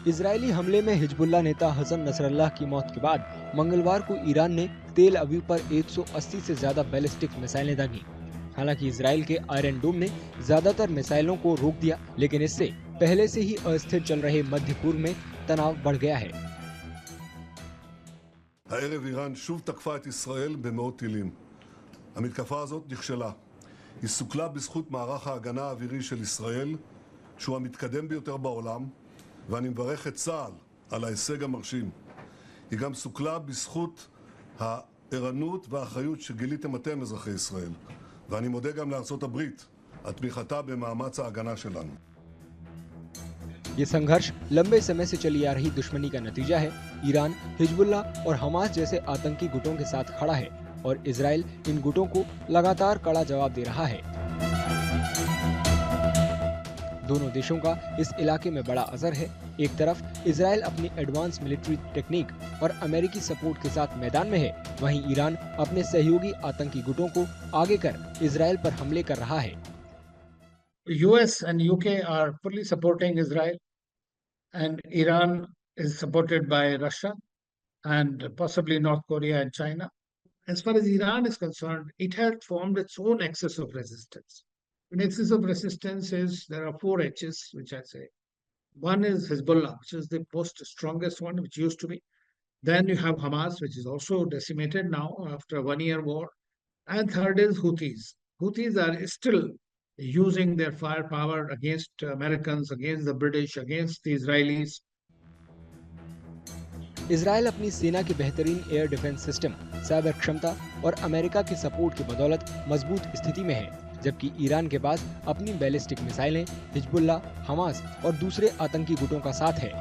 Israeli हमले में Hezbollah नेता हसन नसरल्लाह की मौत के बाद मंगलवार को ईरान ने तेल अवीव पर 180 से ज्यादा बैलिस्टिक मिसाइलें दागी। हालांकि इजरायल के आयरन डोम ने ज्यादातर मिसाइलों को रोक दिया, लेकिन इससे पहले से ही अस्थिर चल रहे मध्य पूर्व में तनाव बढ़ गया है। הערב איראן שוב תקפה את ישראל במאות טילים. המתקפה הזאת נכשלה. היא סוכלה בזכות מערך ההגנה האווירי של ישראל, שהוא המתקדם ביותר בעולם, ואני מברך את צה"ל על ההישג המרשים. היא גם סוכלה בזכות הערנות והאחריות שגיליתם אתם, אזרחי ישראל. ואני מודה גם לארצות הברית על תמיכתה במאמץ ההגנה שלנו. ये संघर्ष लंबे समय से चली आ रही दुश्मनी का नतीजा है। ईरान हिजबुल्लाह और हमास जैसे आतंकी गुटों के साथ खड़ा है और इजरायल इन गुटों को लगातार कड़ा जवाब दे रहा है। दोनों देशों का इस इलाके में बड़ा असर है। एक तरफ इजरायल अपनी एडवांस मिलिट्री टेक्निक और अमेरिकी सपोर्ट के साथ मैदान में है, वहीं ईरान अपने सहयोगी आतंकी गुटों को आगे कर इजरायल पर हमले कर रहा है। US and UK are fully supporting Israel, and Iran is supported by Russia and possibly North Korea and China. As far as Iran is concerned, it has formed its own axis of resistance. An axis of resistance is, there are four H's, which I say. One is Hezbollah, which is the most strongest one, which used to be. Then you have Hamas, which is also decimated now after a 1-year war. And third is Houthis. Houthis are still using their firepower against Americans, against the British, against the Israelis. Israel अपनी सेना के बेहतरीन air defence system, cyber क्षमता और America के support की बदौलत मजबूत स्थिति में है, जबकि ईरान के पास अपनी बैलिस्टिक मिसाइलें, हिजबुल्लाह, हमास और दूसरे आतंकी गुटों का साथ है।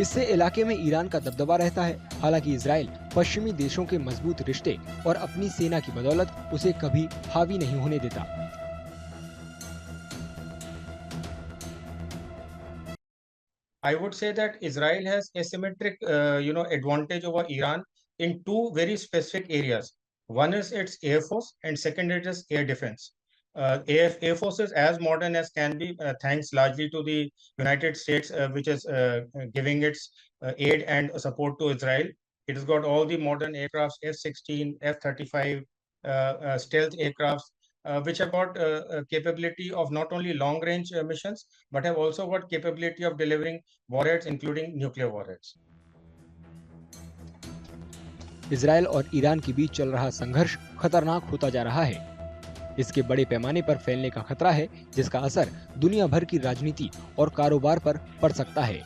इससे इलाके में ईरान का दबदबा रहता है। हालांकि इजरायल पश्चिमी देशों के मजबूत रिश्ते और अपनी सेना की बदौलत उसे कभी हावी नहीं होने देता। I would say that Israel has asymmetric, advantage over Iran in two very specific areas. One is its air force, and second it is air defense. Air force is as modern as can be, thanks largely to the United States, which is giving its aid and support to Israel. It has got all the modern aircrafts, F-16, F-35, stealth aircrafts, which have got capability of not only long-range missions, but have also got capability of delivering warheads, including nuclear warheads. Israel और Iran के बीच चल रहा संघर्ष खतरनाक होता जा रहा है। इसके बड़े पैमाने पर फैलने का खतरा है, जिसका असर दुनिया भर की राजनीति और कारोबार पर पड़ सकता है।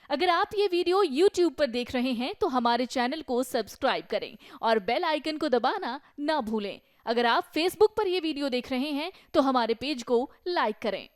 अगर आप ये वीडियो YouTube पर देख रहे हैं तो हमारे चैनल को सब्सक्राइब करें और बेल आइकन को दबाना ना भूलें। अगर आप Facebook पर ये वीडियो देख रहे हैं तो हमारे पेज को लाइक करें।